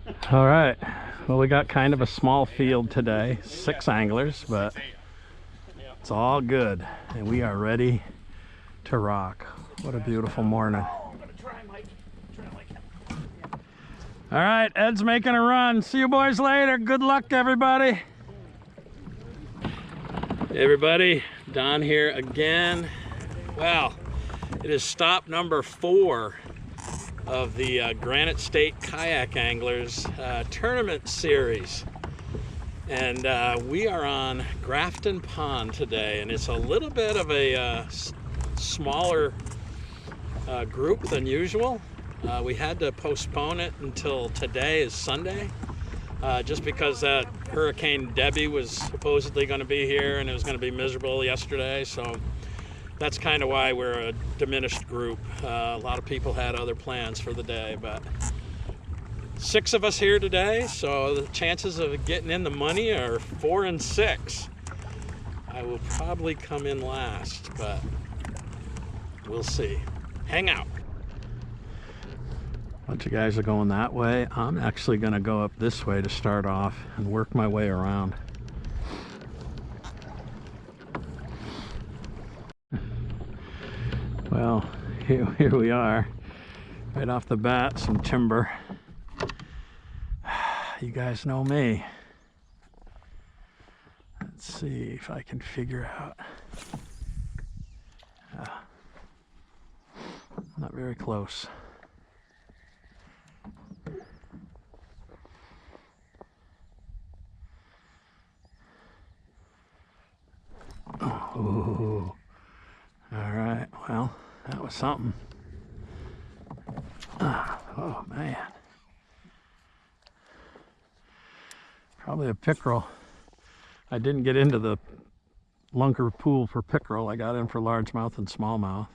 All right, well, we got kind of a small field today, 6 anglers, but it's all good, and we are ready to rock. What a beautiful morning. All right, Ed's making a run. See you boys later. Good luck, everybody. Hey everybody, Don here again. Well, it is stop number 4 of the Granite State Kayak Anglers tournament series. And we are on Grafton Pond today, and it's a little bit of a smaller group than usual. We had to postpone it until today is Sunday, just because that Hurricane Debby was supposedly going to be here and it was going to be miserable yesterday. So that's kind of why we're a diminished group. A lot of people had other plans for the day, but 6 of us here today, so the chances of getting in the money are 4 and 6. I will probably come in last, but we'll see. Hang out. A bunch of guys are going that way. I'm actually going to go up this way to start off and work my way around. Well, here we are. Right off the bat, some timber. You guys know me. Let's see if I can figure out. Not very close. Oh, all right. Well, that was something. Oh man. Probably a pickerel. I didn't get into the lunker pool for pickerel. I got in for largemouth and smallmouth.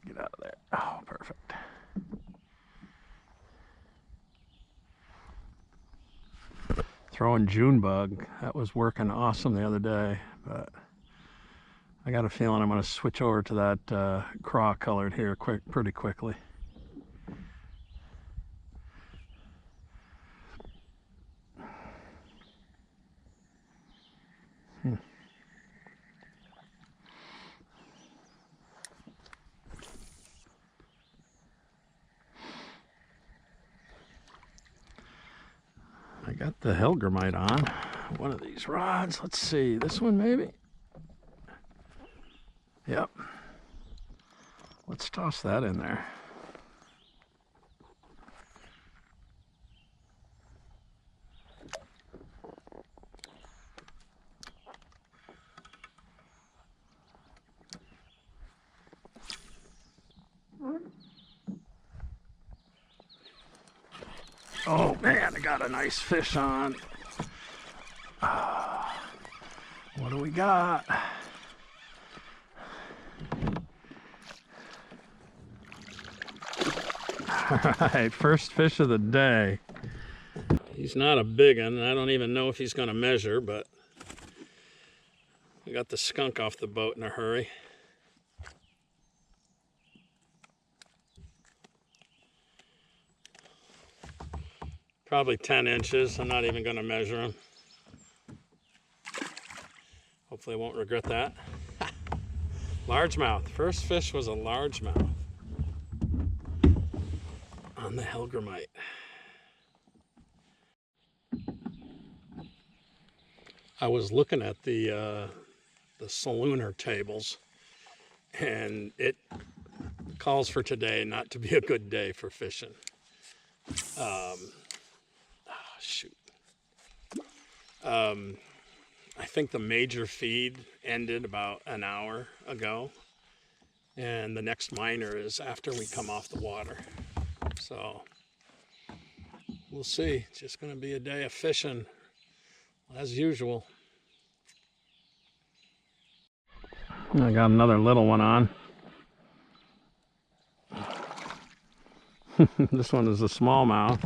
Get out of there. Oh, perfect. Throwing June bug. That was working awesome the other day, but I got a feeling I'm going to switch over to that craw colored here pretty quickly. I got the Hellgrammite on one of these rods. Let's see, this one maybe? Yep. Let's toss that in there. Oh man, I got a nice fish on. What do we got? All right, first fish of the day. He's not a big one. I don't even know if he's going to measure, but we got the skunk off the boat in a hurry. Probably 10 inches. I'm not even going to measure him. Hopefully I won't regret that. Largemouth. First fish was a largemouth on the Hellgrammite. I was looking at the salooner tables, and it calls for today not to be a good day for fishing. Shoot. I think the major feed ended about an hour ago, and the next minor is after we come off the water. So we'll see. It's just going to be a day of fishing as usual. I got another little one on. This one is a smallmouth.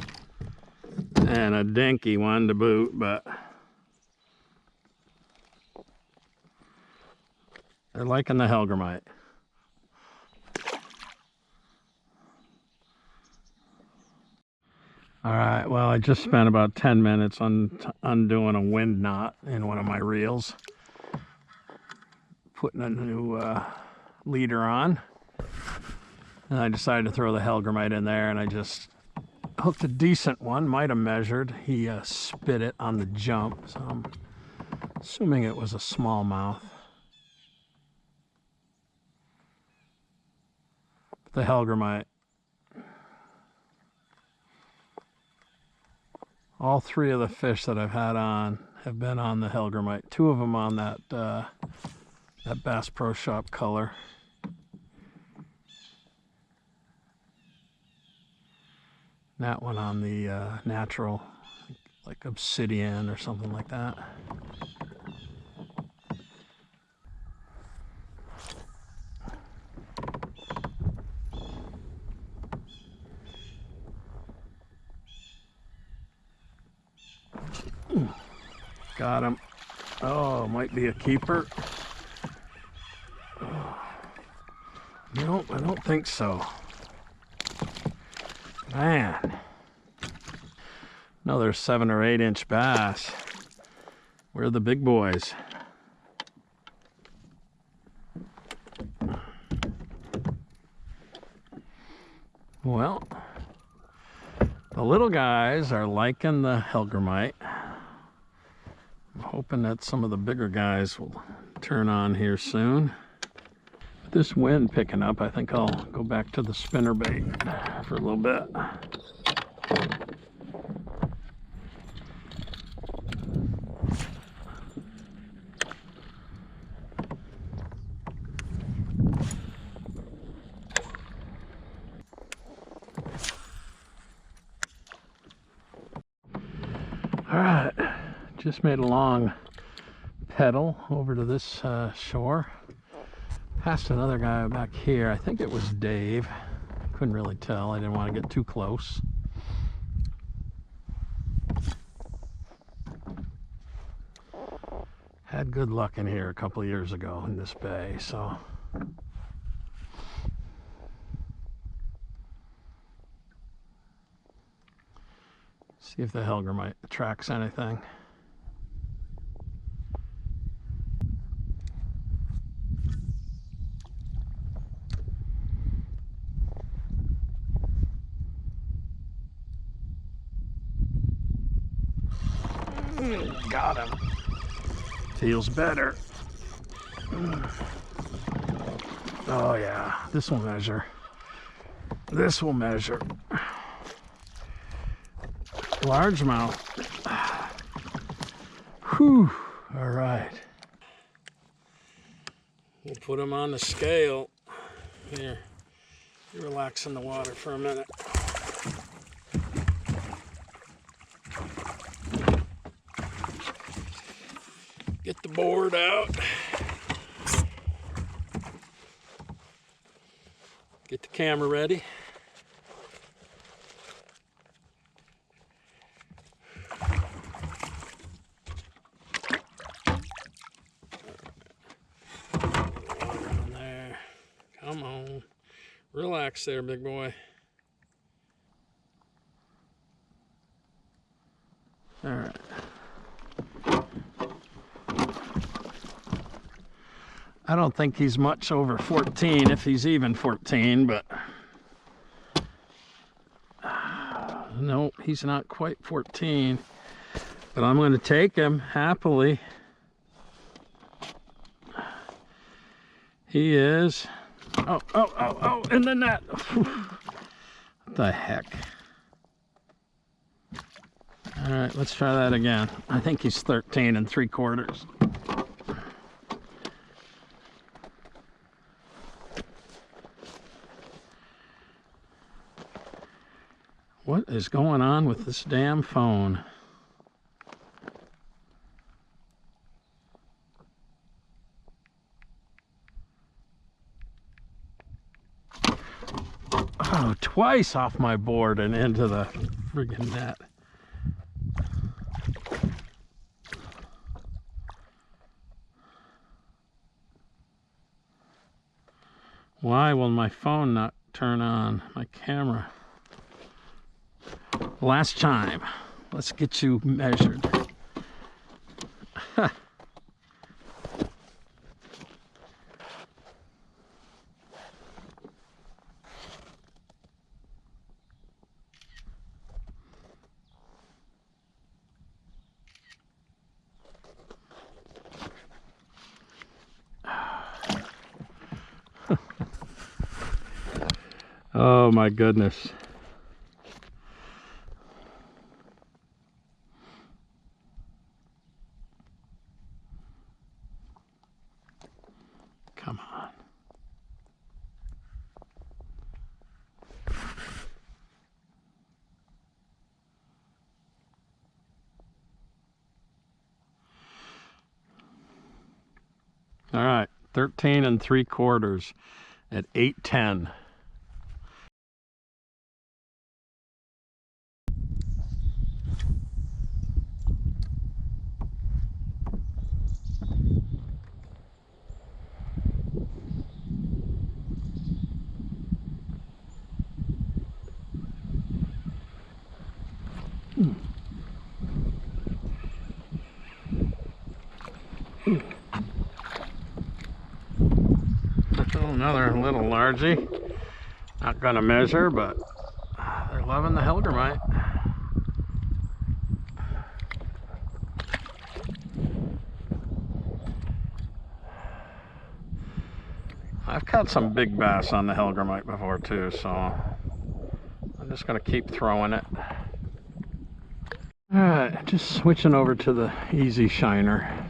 and a dinky one to boot, but they're liking the hellgrammite. All right, well, I just spent about 10 minutes undoing a wind knot in one of my reels, putting a new leader on, and I decided to throw the hellgrammite in there, and I just hooked a decent one. Might have measured. He spit it on the jump, so I'm assuming it was a smallmouth. The hellgrammite. All three of the fish that I've had on have been on the hellgrammite. Two of them on that that Bass Pro Shop color. That one on the natural, like obsidian or something like that. Got him. Oh, might be a keeper. Nope, I don't think so. Man. Another 7 or 8 inch bass. Where are the big boys? Well, the little guys are liking the hellgrammite. I'm hoping that some of the bigger guys will turn on here soon. With this wind picking up, I think I'll go back to the spinnerbait for a little bit. All right, just made a long pedal over to this shore. Passed another guy back here. I think it was Dave. Couldn't really tell. I didn't want to get too close. Had good luck in here a couple of years ago in this bay, so. See if the hellgrammite attracts anything. Got him. Feels better. Oh yeah, this will measure. This will measure. Largemouth. Whew. All right. We'll put him on the scale. Here, you relax in the water for a minute. Get the board out. Get the camera ready. On there. Come on. Relax there, big boy. All right. I don't think he's much over 14, if he's even 14, but no, he's not quite 14. But I'm going to take him happily. He is. Oh, in the net. What the heck? All right, let's try that again. I think he's 13 3/4. What is going on with this damn phone? Oh, twice off my board and into the friggin' net. Why will my phone not turn on? My camera. Last time. Let's get you measured. Oh my goodness. Come on. All right, 13 3/4 at 8:10. Another little largie. Not gonna measure, but they're loving the hellgrammite. I've caught some big bass on the hellgrammite before too, so I'm just gonna keep throwing it. All right, just switching over to the easy shiner.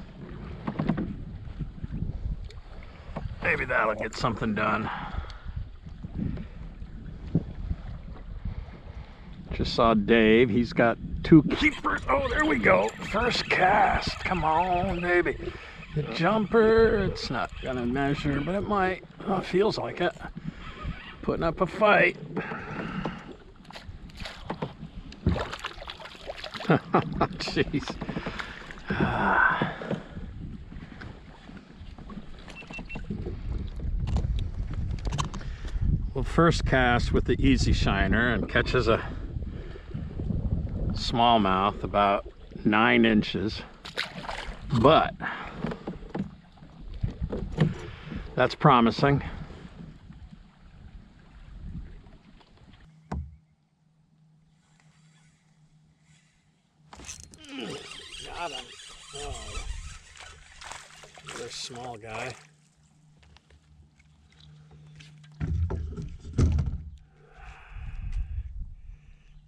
Maybe that'll get something done. Just saw Dave. He's got 2 keepers. Oh, there we go. First cast. Come on, baby. The jumper. It's not gonna measure, but it might. Oh, it feels like it. Putting up a fight. Jeez. Well, first cast with the easy shiner and catches a smallmouth about 9 inches, but that's promising. Got him. Oh, another small guy.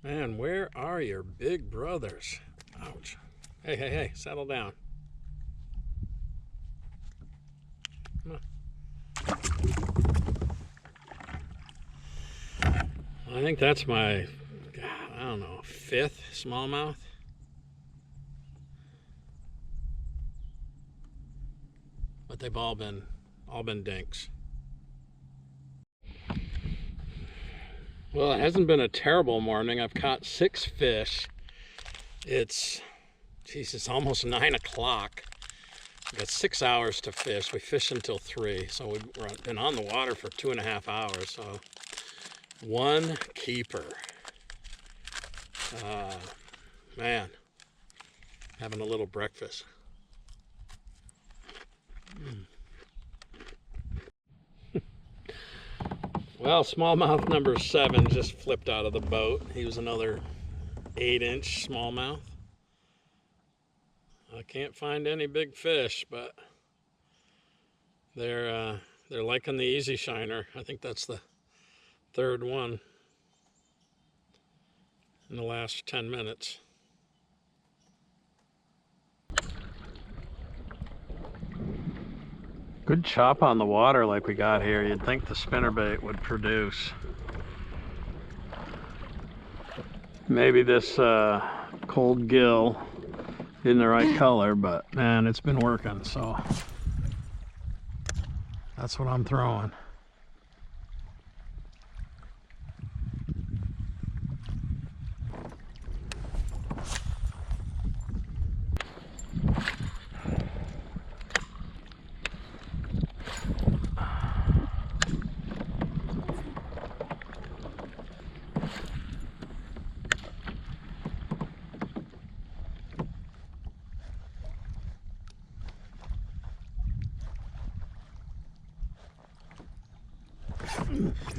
Man, where are your big brothers? Ouch. Hey, hey, hey, settle down. Come on. I think that's my, I don't know, 5th smallmouth. But they've all been dinks. Well, it hasn't been a terrible morning. I've caught 6 fish. It's almost 9 o'clock. We've got 6 hours to fish. We fish until 3, so we've been on the water for 2.5 hours. So 1 keeper. Man, having a little breakfast. Well, smallmouth number 7 just flipped out of the boat. He was another 8-inch smallmouth. I can't find any big fish, but they're liking the easy shiner. I think that's the 3rd one in the last 10 minutes. Good chop on the water like we got here. You'd think the spinnerbait would produce. Maybe this cold gill isn't the right color, but man, it's been working, so that's what I'm throwing.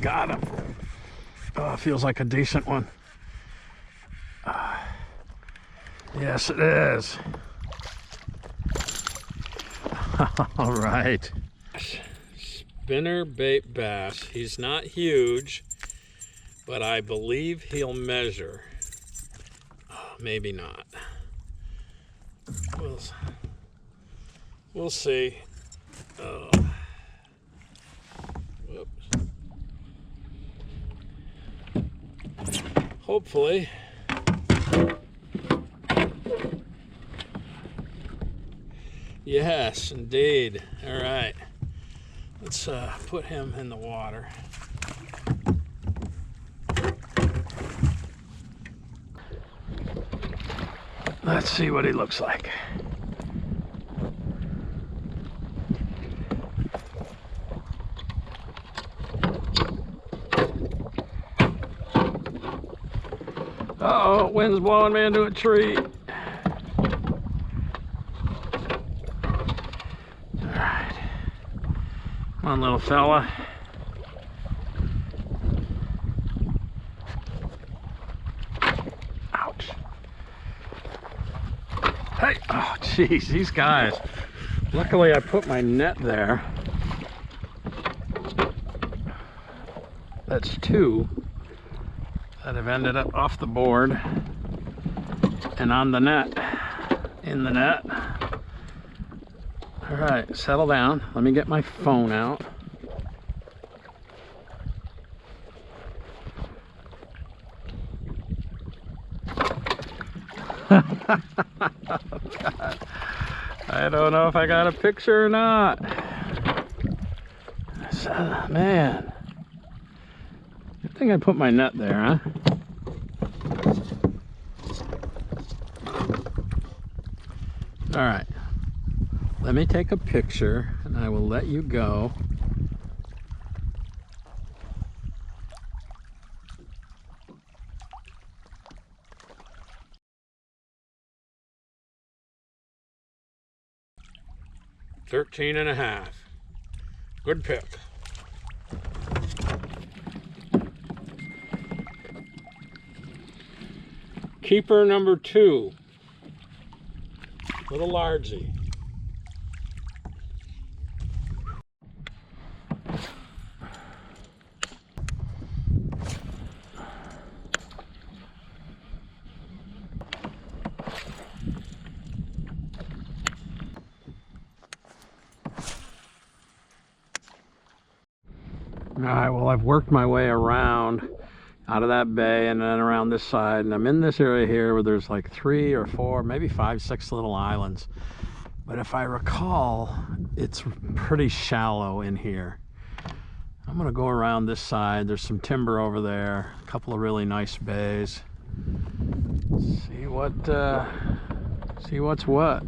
got him. Oh, it feels like a decent one. Yes, it is. All right. Spinner bait bass. He's not huge, but I believe he'll measure. Oh, maybe not. We'll see. Oh. Whoops. Hopefully. Yes, indeed. All right. Let's put him in the water. Let's see what he looks like. Uh-oh, wind's blowing me into a tree. Alright. Come on, little fella. Ouch. Hey! Oh, jeez, these guys. Luckily, I put my net there. That's two that have ended up off the board and on the net, in the net. All right, settle down. Let me get my phone out. God. I don't know if I got a picture or not. Man. I think I put my net there, huh? All right, let me take a picture and I will let you go. $13.5. Good pick. Keeper number 2, little largy. All right, well, I've worked my way around out of that bay and then around this side, and I'm in this area here where there's like 3 or 4, maybe 5, 6 little islands. But if I recall, it's pretty shallow in here. I'm gonna go around this side. There's some timber over there, a couple of really nice bays. See what's what.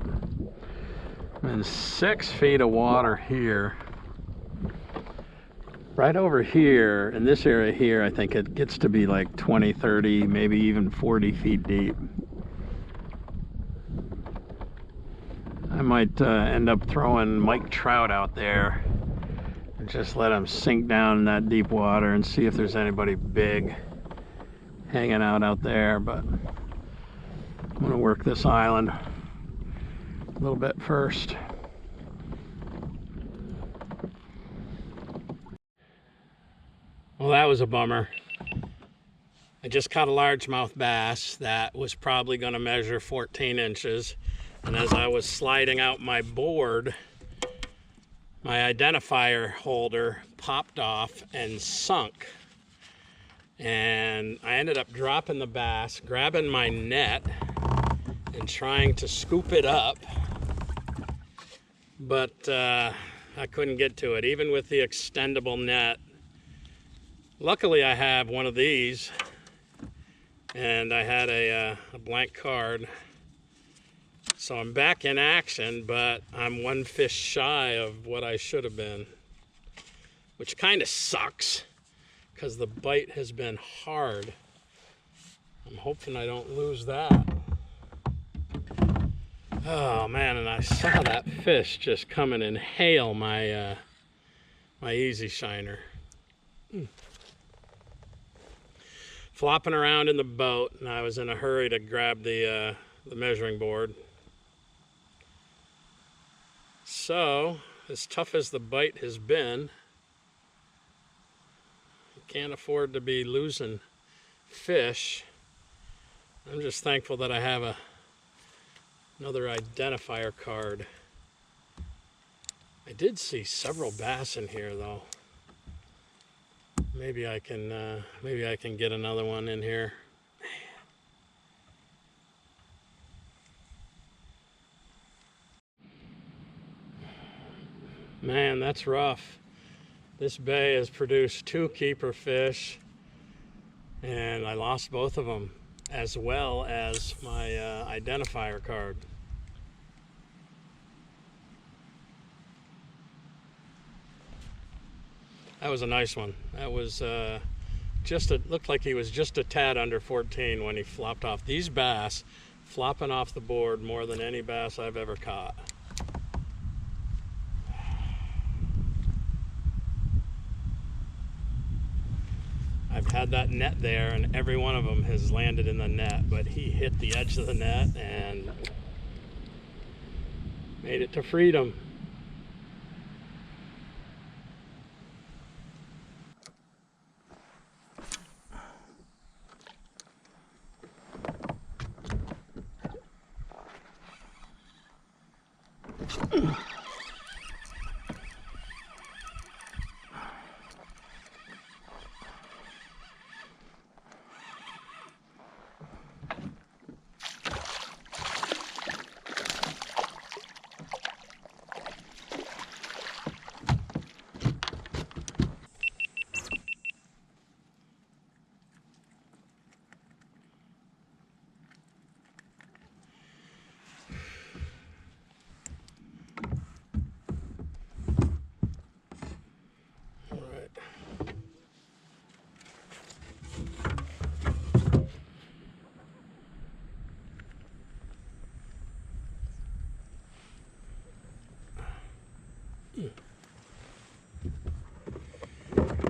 I'm in 6 feet of water here. Right over here, in this area here, I think it gets to be like 20, 30, maybe even 40 feet deep. I might end up throwing Mike Trout out there and just let him sink down in that deep water and see if there's anybody big hanging out there. But I'm gonna work this island a little bit first. Well, that was a bummer. I just caught a largemouth bass that was probably going to measure 14 inches. And as I was sliding out my board, my identifier holder popped off and sunk. And I ended up dropping the bass, grabbing my net, and trying to scoop it up. But I couldn't get to it, even with the extendable net. Luckily, I have one of these, and I had a blank card. So I'm back in action, but I'm 1 fish shy of what I should have been, which kind of sucks because the bite has been hard. I'm hoping I don't lose that. Oh man, and I saw that fish just come and inhale my my easy shiner. flopping around in the boat, and I was in a hurry to grab the measuring board. So, as tough as the bite has been, you can't afford to be losing fish. I'm just thankful that I have another identifier card. I did see several bass in here though. Maybe I can get another one in here. Man, that's rough. This bay has produced 2 keeper fish, and I lost both of them, as well as my identifier card. That was a nice one. That was looked like he was just a tad under 14 when he flopped off. These bass flopping off the board more than any bass I've ever caught. I've had that net there, and every one of them has landed in the net, but he hit the edge of the net and made it to freedom.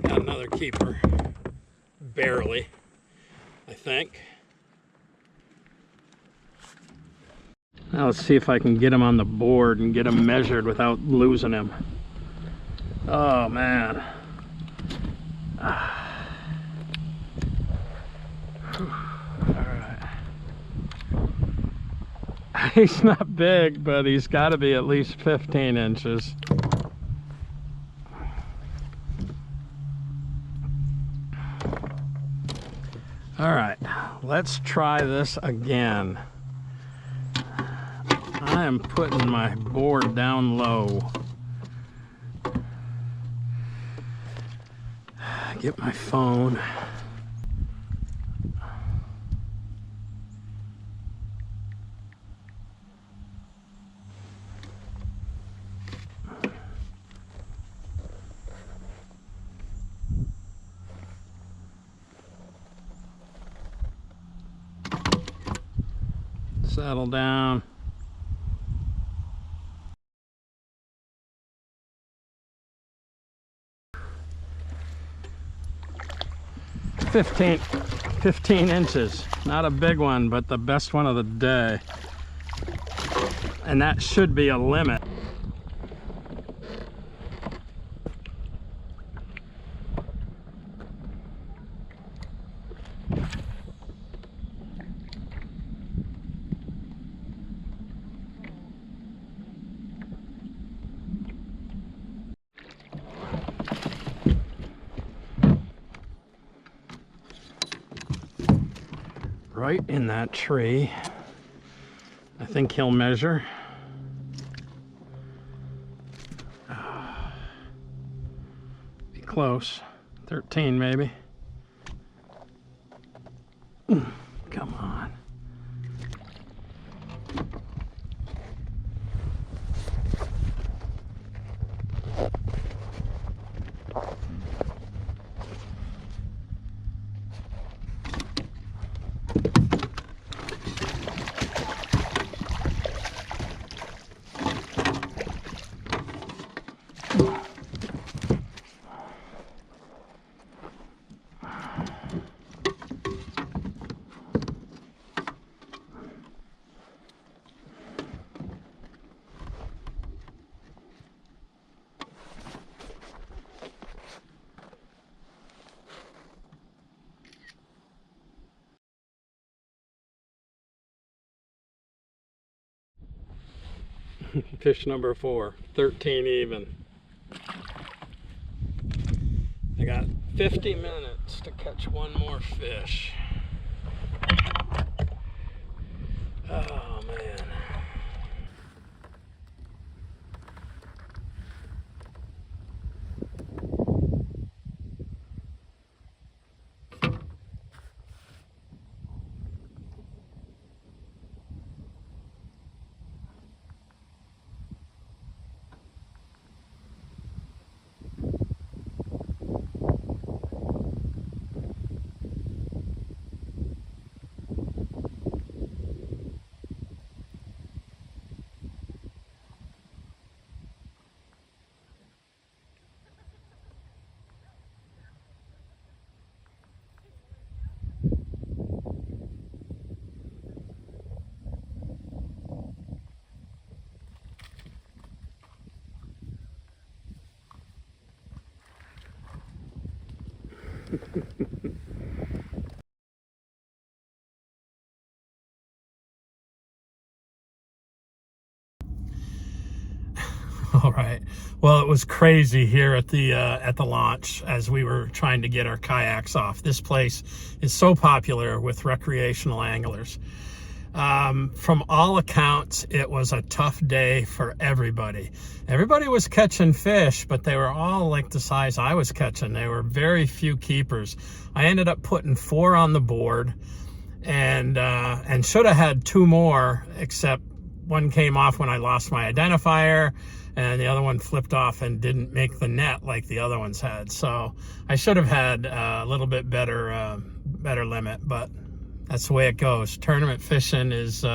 Got another keeper, barely, I think. Now let's see if I can get him on the board and get him measured without losing him. Oh man. Alright. He's not big, but he's got to be at least 15 inches. Alright, let's try this again. I am putting my board down low. Get my phone. Settle down. Fifteen inches. Not a big one, but the best one of the day. And that should be a limit. Right in that tree. I think he'll measure. Be close. 13 maybe. Come on. Fish number 4, 13 even. I got 50 minutes to catch one more fish. Oh man. All right. Well, it was crazy here at the launch as we were trying to get our kayaks off. This place is so popular with recreational anglers. From all accounts, it was a tough day for everybody. Everybody was catching fish, but they were all like the size I was catching. There were very few keepers. I ended up putting 4 on the board, and should have had 2 more, except one came off when I lost my identifier, and the other one flipped off and didn't make the net like the other ones had. So I should have had a little bit better limit, but that's the way it goes. Tournament fishing is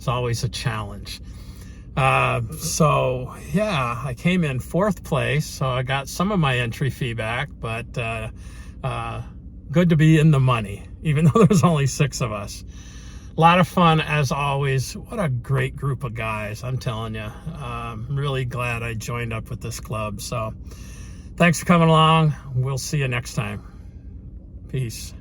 always a challenge. So yeah, I came in 4th place, so I got some of my entry fee back, but good to be in the money, even though there's only 6 of us. A lot of fun as always. What a great group of guys, I'm telling you. I'm really glad I joined up with this club. So thanks for coming along. We'll see you next time. Peace.